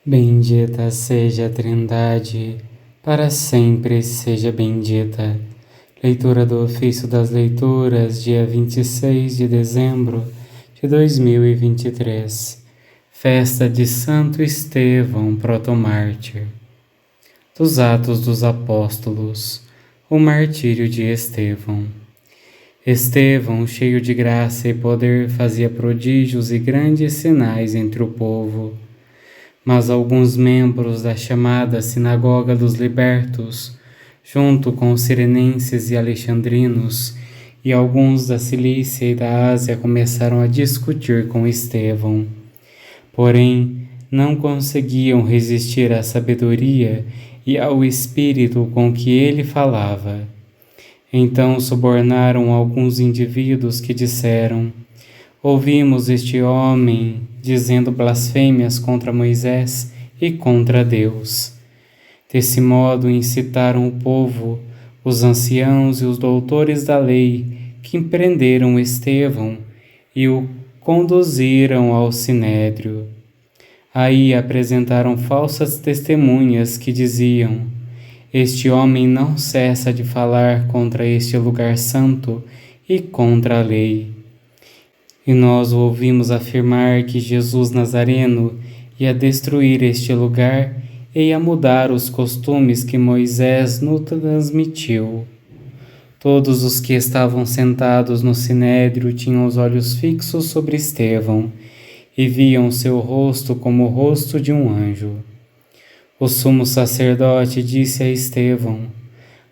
Bendita seja a Trindade, para sempre seja bendita. Leitura do Ofício das Leituras, dia 26 de dezembro de 2023. Festa de Santo Estevão, protomártir. Dos Atos dos Apóstolos, o martírio de Estevão. Estevão, cheio de graça e poder, fazia prodígios e grandes sinais entre o povo. Mas alguns membros da chamada Sinagoga dos Libertos, junto com os sirenenses e alexandrinos, e alguns da Cilícia e da Ásia, começaram a discutir com Estevão. Porém, não conseguiam resistir à sabedoria e ao espírito com que ele falava. Então subornaram alguns indivíduos que disseram: "Ouvimos este homem dizendo blasfêmias contra Moisés e contra Deus." Desse modo incitaram o povo, os anciãos e os doutores da lei, que prenderam Estevão e o conduziram ao sinédrio. Aí apresentaram falsas testemunhas que diziam: "Este homem não cessa de falar contra este lugar santo e contra a lei. E nós o ouvimos afirmar que Jesus Nazareno ia destruir este lugar e ia mudar os costumes que Moisés nos transmitiu." Todos os que estavam sentados no sinédrio tinham os olhos fixos sobre Estevão e viam seu rosto como o rosto de um anjo. O sumo sacerdote disse a Estevão: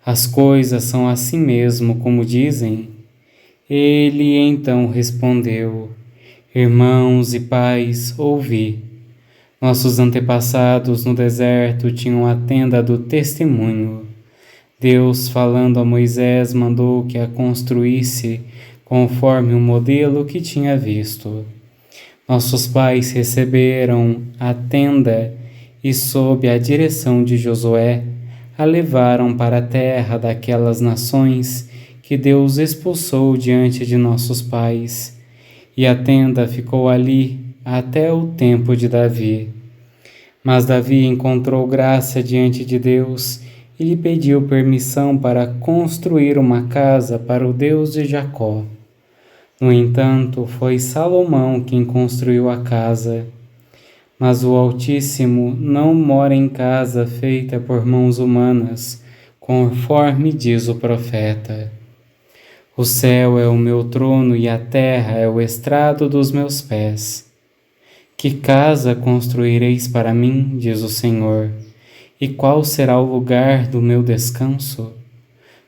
"As coisas são assim mesmo como dizem?" Ele então respondeu: "Irmãos e pais, ouvi. Nossos antepassados no deserto tinham a tenda do testemunho. Deus, falando a Moisés, mandou que a construísse conforme o modelo que tinha visto. Nossos pais receberam a tenda e, sob a direção de Josué, a levaram para a terra daquelas nações que Deus expulsou diante de nossos pais, e a tenda ficou ali até o tempo de Davi. Mas Davi encontrou graça diante de Deus e lhe pediu permissão para construir uma casa para o Deus de Jacó. No entanto, foi Salomão quem construiu a casa. Mas o Altíssimo não mora em casa feita por mãos humanas, conforme diz o profeta: "O céu é o meu trono e a terra é o estrado dos meus pés. Que casa construireis para mim, diz o Senhor, e qual será o lugar do meu descanso?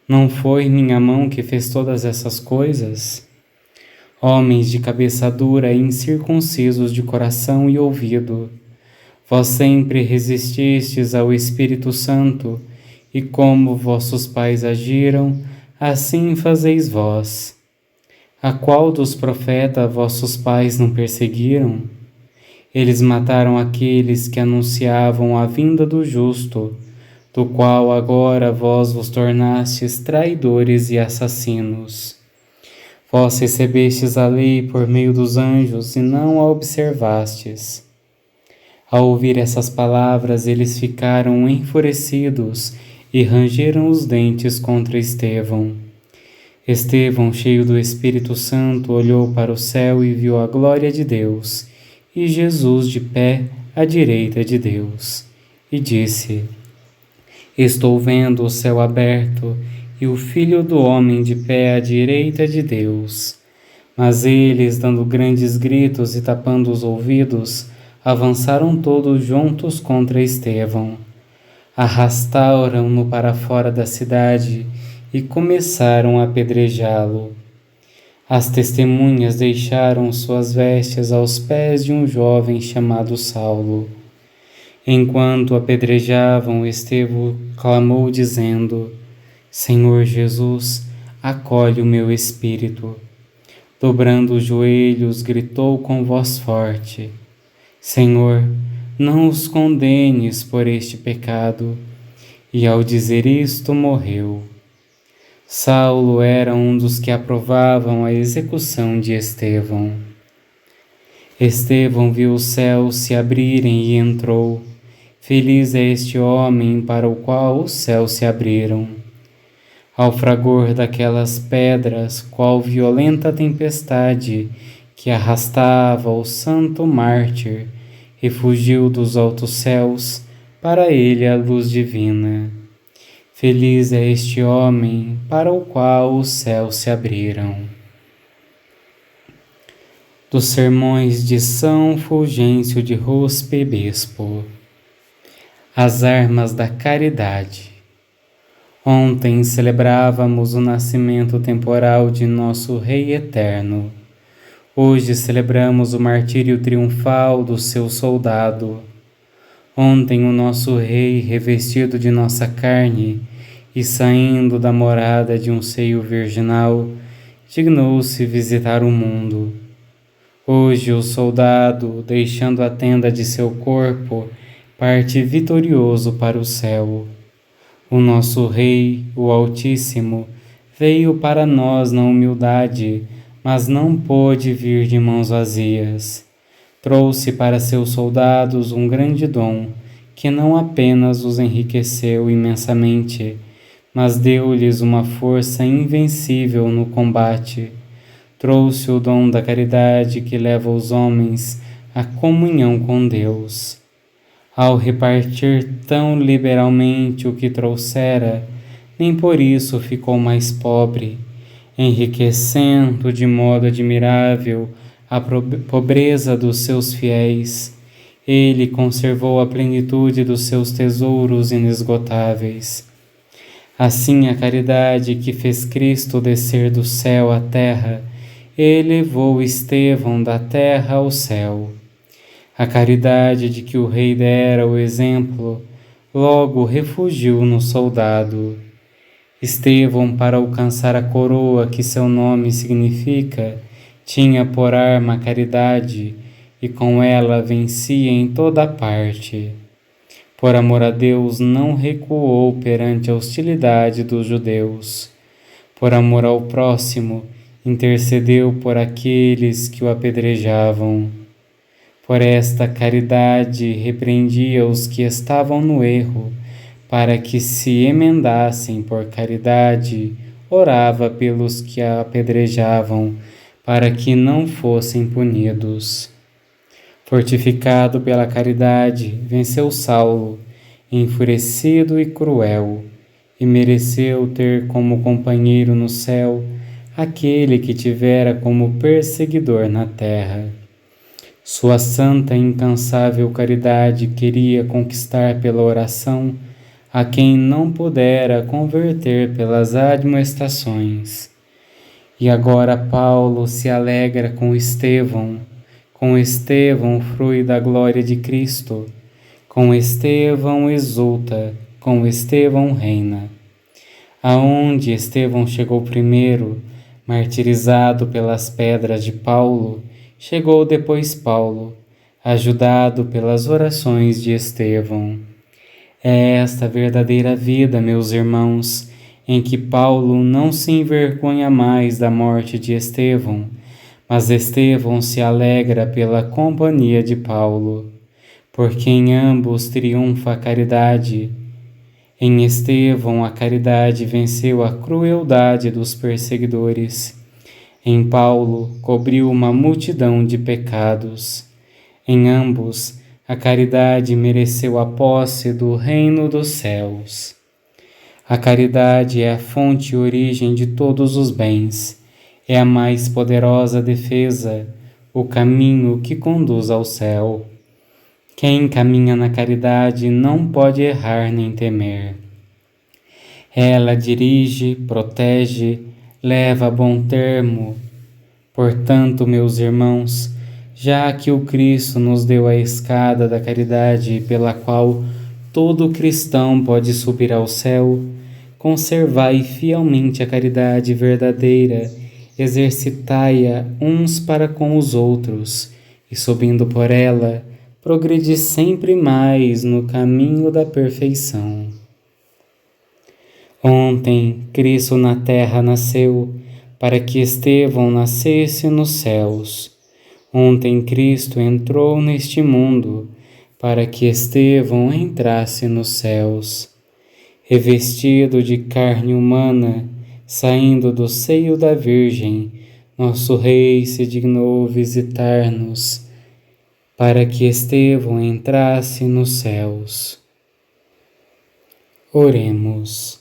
Não foi minha mão que fez todas essas coisas? Homens de cabeça dura e incircuncisos de coração e ouvido, vós sempre resististes ao Espírito Santo, e como vossos pais agiram, assim fazeis vós. A qual dos profetas vossos pais não perseguiram? Eles mataram aqueles que anunciavam a vinda do justo, do qual agora vós vos tornastes traidores e assassinos. Vós recebestes a lei por meio dos anjos e não a observastes." Ao ouvir essas palavras, eles ficaram enfurecidos e rangeram os dentes contra Estevão. Estevão, cheio do Espírito Santo, olhou para o céu e viu a glória de Deus, e Jesus de pé à direita de Deus, e disse: "Estou vendo o céu aberto e o Filho do Homem de pé à direita de Deus." Mas eles, dando grandes gritos e tapando os ouvidos, avançaram todos juntos contra Estevão. Arrastaram-no para fora da cidade e começaram a apedrejá-lo. As testemunhas deixaram suas vestes aos pés de um jovem chamado Saulo. Enquanto apedrejavam, Estevão clamou dizendo: "Senhor Jesus, acolhe o meu espírito." Dobrando os joelhos, gritou com voz forte: "Senhor, não os condenes por este pecado." E ao dizer isto, morreu. Saulo era um dos que aprovavam a execução de Estevão. Estevão viu os céus se abrirem e entrou, Feliz é este homem para o qual os céus se abriram. Ao fragor daquelas pedras, qual violenta tempestade que arrastava o santo mártir, refugiu dos altos céus para ele a luz divina. Feliz é este homem para o qual os céus se abriram. Dos sermões de São Fulgêncio de Ruspe, Bispo. As armas da caridade. Ontem celebrávamos o nascimento temporal de nosso Rei Eterno. Hoje celebramos o martírio triunfal do seu soldado. Ontem o nosso Rei, revestido de nossa carne e saindo da morada de um seio virginal, dignou-se visitar o mundo. Hoje o soldado, deixando a tenda de seu corpo, parte vitorioso para o céu. O nosso Rei, o Altíssimo, veio para nós na humildade, mas não pôde vir de mãos vazias. Trouxe para seus soldados um grande dom, que não apenas os enriqueceu imensamente, mas deu-lhes uma força invencível no combate. Trouxe o dom da caridade que leva os homens à comunhão com Deus. Ao repartir tão liberalmente o que trouxera, nem por isso ficou mais pobre, enriquecendo de modo admirável a pobreza dos seus fiéis. Ele conservou a plenitude dos seus tesouros inesgotáveis. Assim, a caridade que fez Cristo descer do céu à terra, elevou Estevão da terra ao céu. A caridade de que o rei dera o exemplo, logo refugiu no soldado. Estevão, para alcançar a coroa que seu nome significa, tinha por arma a caridade, e com ela vencia em toda parte. Por amor a Deus, não recuou perante a hostilidade dos judeus. Por amor ao próximo, intercedeu por aqueles que o apedrejavam. Por esta caridade repreendia os que estavam no erro, para que se emendassem. Por caridade orava pelos que a apedrejavam, para que não fossem punidos. Fortificado pela caridade, venceu Saulo, enfurecido e cruel, e mereceu ter como companheiro no céu aquele que tivera como perseguidor na terra. Sua santa e incansável caridade queria conquistar pela oração a quem não pudera converter pelas admoestações. E agora Paulo se alegra com Estevão frui da glória de Cristo, com Estevão exulta, com Estevão reina. Aonde Estevão chegou primeiro, martirizado pelas pedras de Paulo, chegou depois Paulo, ajudado pelas orações de Estevão. É esta verdadeira vida, meus irmãos, em que Paulo não se envergonha mais da morte de Estevão, mas Estevão se alegra pela companhia de Paulo, porque em ambos triunfa a caridade. Em Estevão, a caridade venceu a crueldade dos perseguidores. Em Paulo, cobriu uma multidão de pecados. Em ambos, a caridade mereceu a posse do reino dos céus. A caridade é a fonte e origem de todos os bens. É a mais poderosa defesa, o caminho que conduz ao céu. Quem caminha na caridade não pode errar nem temer. Ela dirige, protege, leva a bom termo. Portanto, meus irmãos, já que o Cristo nos deu a escada da caridade pela qual todo cristão pode subir ao céu, conservai fielmente a caridade verdadeira, exercitai-a uns para com os outros, e subindo por ela, progredi sempre mais no caminho da perfeição. Ontem, Cristo na terra nasceu, para que Estevão nascesse nos céus. Ontem, Cristo entrou neste mundo, para que Estevão entrasse nos céus. Revestido de carne humana, saindo do seio da Virgem, nosso Rei se dignou visitar-nos, para que Estevão entrasse nos céus. Oremos.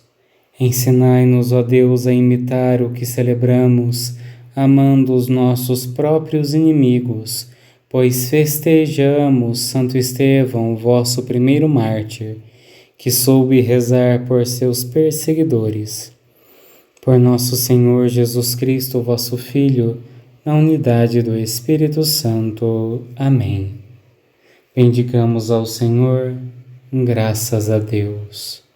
Ensinai-nos, ó Deus, a imitar o que celebramos, amando os nossos próprios inimigos, pois festejamos Santo Estevão, vosso primeiro mártir, que soube rezar por seus perseguidores. Por nosso Senhor Jesus Cristo, vosso Filho, na unidade do Espírito Santo. Amém. Bendigamos ao Senhor, graças a Deus.